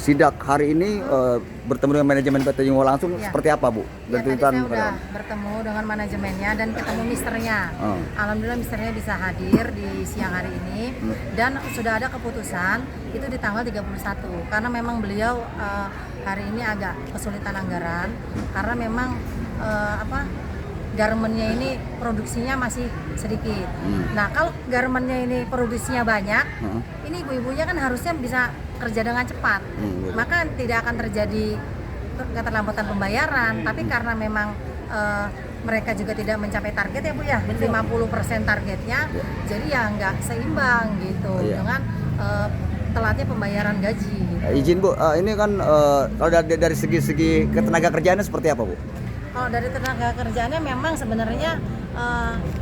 sidak hari ini bertemu dengan manajemen PT Yungho langsung Ya. seperti apa, Bu? Ya, tadi tuntutan saya udah karyawan. bertemu dengan manajemennya dan ketemu misternya. Alhamdulillah misternya bisa hadir di siang hari ini dan sudah ada keputusan itu di tanggal 31 karena memang beliau hari ini agak kesulitan anggaran karena memang garmennya ini produksinya masih sedikit. Nah, kalau garmennya ini produksinya banyak, ini ibu-ibunya kan harusnya bisa kerja dengan cepat. Maka tidak akan terjadi keterlambatan pembayaran, tapi karena memang mereka juga tidak mencapai target ya Bu ya, 50% targetnya, jadi ya nggak seimbang gitu dengan telatnya pembayaran gaji. Gitu. Izin Bu, ini kan kalau dari segi ketenaga kerjaannya seperti apa, Bu? Kalau dari tenaga kerjaannya memang sebenarnya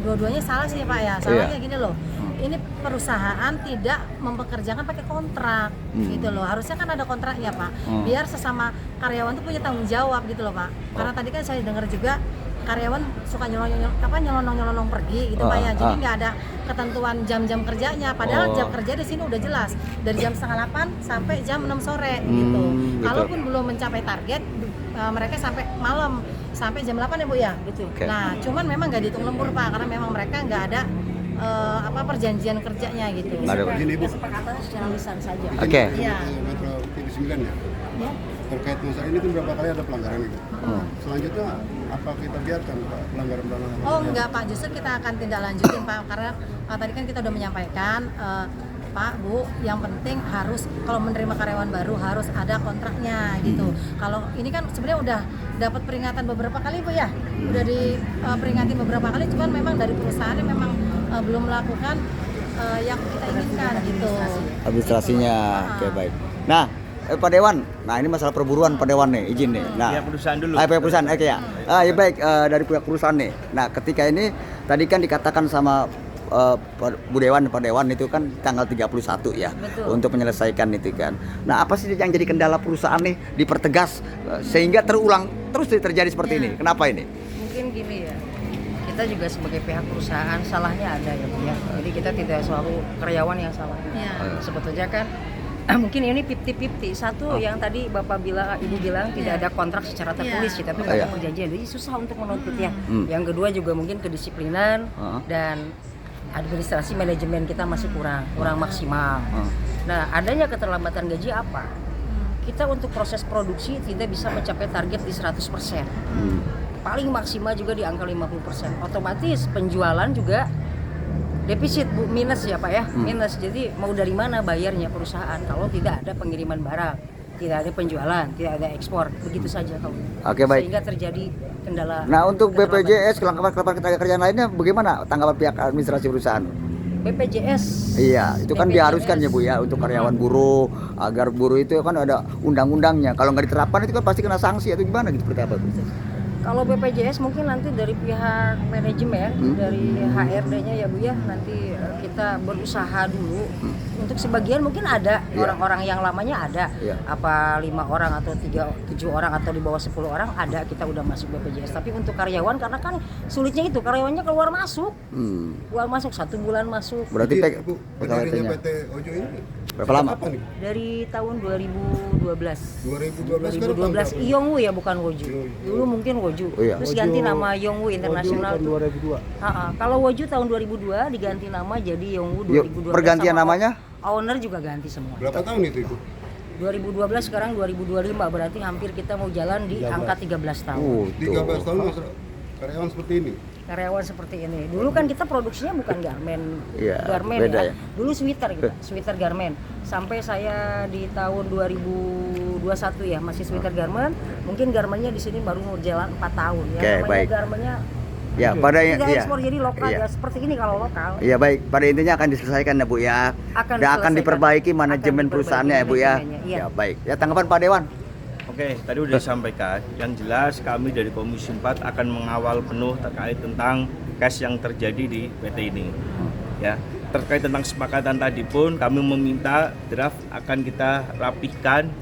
dua-duanya salah sih Pak ya. Salahnya gini loh, ini perusahaan tidak mempekerjakan pakai kontrak gitu loh. Harusnya kan ada kontraknya Pak, biar sesama karyawan tuh punya tanggung jawab gitu loh Pak. Karena tadi kan saya dengar juga karyawan suka nyelonong pergi gitu Pak ya. Jadi nggak ada ketentuan jam-jam kerjanya. Padahal jam kerja di sini udah jelas dari jam 7:30 sampai jam 6 sore gitu. Kalaupun belum mencapai target, mereka sampai malam sampai jam 8 ya Bu ya. Betul. Nah, cuman memang nggak dihitung lembur Pak karena memang mereka nggak ada perjanjian kerjanya gitu. Kesepakatannya secara lisan saja. Oke. Iya. Metro TV9 ya? Terkait masalah ini kan berapa kali ada pelanggaran itu. Selanjutnya apa kita biarkan Pak pelanggaran-pelanggaran? Oh enggak Pak, justru kita akan tindak lanjutin Pak karena tadi kan kita udah menyampaikan Pak, Bu, yang penting harus kalau menerima karyawan baru harus ada kontraknya gitu. Kalau ini kan sebenarnya udah dapat peringatan beberapa kali Bu ya, udah diperingatin beberapa kali, cuman memang dari perusahaannya memang belum melakukan yang kita inginkan gitu. Administrasinya, oke baik. Nah, Pak Dewan, nah ini masalah perburuan Pak Dewan nih, izin nih. Nah, Pihak perusahaan dulu. Pihak perusahaan, oke ya. Ya baik, dari pihak perusahaan nih. Nah, ketika ini tadi kan dikatakan sama Bu Dewan, Pak Dewan itu kan tanggal 31 ya. Betul. Untuk menyelesaikan itu kan. Nah, apa sih yang jadi kendala perusahaan nih dipertegas sehingga terulang terus terjadi seperti ini? Kenapa ini? Mungkin gini ya, kita juga sebagai pihak perusahaan salahnya ada ya Bu ya. Jadi kita tidak selalu karyawan yang salah. Sebetulnya kan mungkin ini 50-50. Satu yang tadi Bapak bilang, Ibu bilang tidak ada kontrak secara tertulis, tapi tidak ada perjanjian. Jadi susah untuk menuntutnya. Yang kedua juga mungkin kedisiplinan dan administrasi manajemen kita masih kurang maksimal. Nah, adanya keterlambatan gaji apa? Kita untuk proses produksi tidak bisa mencapai target di 100%. Paling maksimal juga di angka 50%. Otomatis penjualan juga defisit Bu, minus ya Pak ya, minus. Jadi mau dari mana bayarnya perusahaan kalau tidak ada pengiriman barang, tidak ada penjualan, tidak ada ekspor, begitu saja kalau. Oke, baik. Sehingga terjadi kendala. Nah, untuk BPJS kelengkapan ketenaga kerjaan lainnya bagaimana tanggapan pihak administrasi perusahaan? BPJS. Iya, itu kan BPJS. diharuskan ya Bu ya untuk karyawan buruh, agar buruh itu kan ada undang-undangnya. Kalau nggak diterapkan itu kan pasti kena sanksi atau gimana gitu, seperti apa Bu? Kalau BPJS mungkin nanti dari pihak manajemen, dari HRD-nya ya Bu ya, nanti kita berusaha dulu. Untuk sebagian mungkin ada orang-orang yang lamanya ada, apa 5 orang atau 7 orang atau di bawah 10 orang ada, kita udah masuk BPJS. Tapi untuk karyawan karena kan sulitnya itu karyawannya keluar masuk 1 bulan masuk. Berarti Bu, berdirinya PT Ojo ini berapa lama? kapan nih? Dari tahun 2012. 2012 sekarang tahun berapa? Yongwoo ya, bukan Woju. Dulu mungkin Woju. Terus ganti nama Yongwoo Internasional. Tahun 2002. Kalau Woju tahun 2002 diganti nama jadi Yongwoo 2012. Pergantian sama namanya? Owner juga ganti semua. Berapa tahun itu Ibu? 2012 sekarang 2025, berarti hampir kita mau jalan di angka 13 tahun. 13 tahun masa karyawan seperti ini. Karyawan seperti ini. Dulu kan kita produksinya bukan garmen beda ya. Dulu sweater garmen. Sampai saya di tahun 2021 ya masih sweater garmen. Mungkin garmennya di sini baru mau jalan 4 tahun ya. Oke, baik. Garmennya Ya, pada tidak ekspor jadi lokal ya. Seperti ini kalau lokal. Iya baik, pada intinya akan diselesaikan ya Bu ya. Akan diperbaiki manajemen perusahaannya ya Bu ya. Ya baik. Ya tanggapan Pak Dewan. Oke, tadi udah disampaikan. Yang jelas kami dari Komisi 4 akan mengawal penuh terkait tentang cash yang terjadi di PT ini. Ya, terkait tentang kesepakatan tadi pun kami meminta draft akan kita rapihkan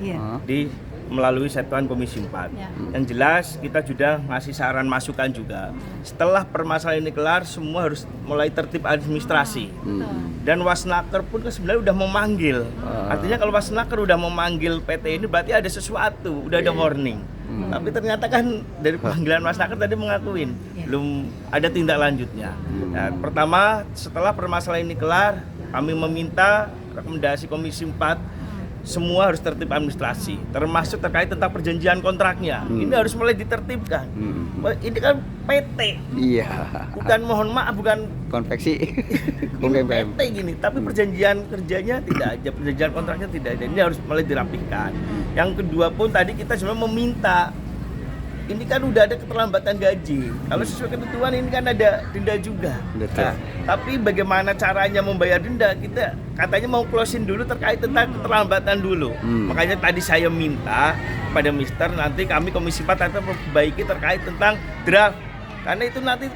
di melalui Satuan Komisi 4. Ya. Yang jelas kita sudah ngasih saran masukan juga. Setelah permasalahan ini kelar, semua harus mulai tertib administrasi. Dan Wasnaker pun sebenarnya udah memanggil. Artinya kalau Wasnaker udah memanggil PT ini berarti ada sesuatu, udah ada warning. Tapi ternyata kan dari panggilan Wasnaker tadi mengakuin belum ada tindak lanjutnya. Nah, pertama setelah permasalahan ini kelar, kami meminta rekomendasi Komisi 4 semua harus tertib administrasi, termasuk terkait tentang perjanjian kontraknya. Ini harus mulai ditertibkan. Ini kan PT, Iya. bukan mohon maaf, bukan Konveksi. ini PT gini, tapi perjanjian kerjanya tidak ada, perjanjian kontraknya tidak ada. Ini harus mulai dirapikan. Yang kedua pun tadi kita sebenarnya meminta, ini kan udah ada keterlambatan gaji. Kalau sesuai ketentuan ini kan ada denda juga. Betul. Nah, tapi bagaimana caranya membayar denda? Kita katanya mau closing dulu terkait tentang keterlambatan dulu. Makanya tadi saya minta pada Mister nanti kami Komisi 4 akan memperbaiki terkait tentang draft. Karena itu nanti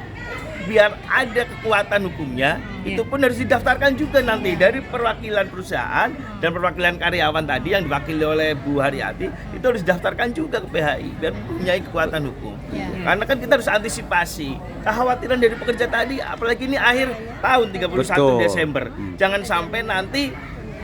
biar ada kekuatan hukumnya, itu pun harus didaftarkan juga nanti dari perwakilan perusahaan dan perwakilan karyawan tadi yang diwakili oleh Bu Haryati, itu harus didaftarkan juga ke PHI biar punya kekuatan hukum. Karena kan kita harus antisipasi kekhawatiran dari pekerja tadi, apalagi ini akhir tahun 31 Betul. Desember. Jangan sampai nanti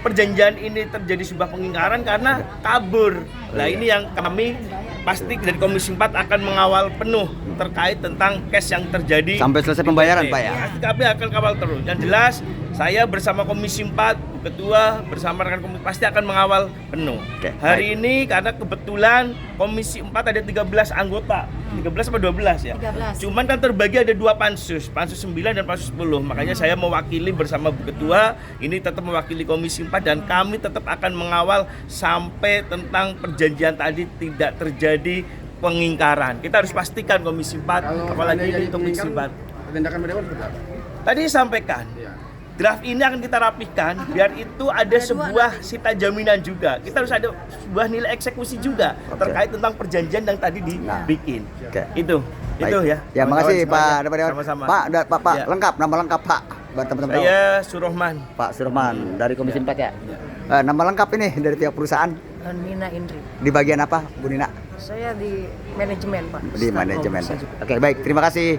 perjanjian ini terjadi sebuah pengingkaran karena kabur. Nah, ini yang kami pasti dari Komisi 4 akan mengawal penuh terkait tentang case yang terjadi Sampai selesai di pembayaran, PT. Pak, ya? Pasti kami akan kawal terus. Yang jelas saya bersama Komisi 4, Bu Ketua bersama rekan komisi pasti akan mengawal penuh. Oke, Hari ini karena kebetulan Komisi 4 ada 13 anggota. 13 apa 12 ya? 13. Cuman kan terbagi ada 2 pansus 9 dan pansus 10. Makanya saya mewakili bersama Bu Ketua, ini tetap mewakili Komisi 4 dan kami tetap akan mengawal sampai tentang perjanjian tadi tidak terjadi pengingkaran. Kita harus pastikan Komisi 4, apalagi ini Komisi 4. Tindakan Dewan seperti apa? Tadi disampaikan, draft ini akan kita rapihkan biar itu ada sebuah sita jaminan juga. Kita harus ada sebuah nilai eksekusi juga terkait tentang perjanjian yang tadi dibikin. Oke. Itu Baik. ya. Ya, makasih Pak Dewan. Sama-sama. Pak, Pak, Ya. lengkap, nama lengkap Pak. Buat teman-teman tahu. Saya Surahman. Pak Surman dari Komisi 4 ya. Nama lengkap ini dari pihak perusahaan. Nina Indri. Di bagian apa, Bu Nina? Saya di manajemen, Pak. Di Staf manajemen. Komisi. Oke, baik. Terima kasih.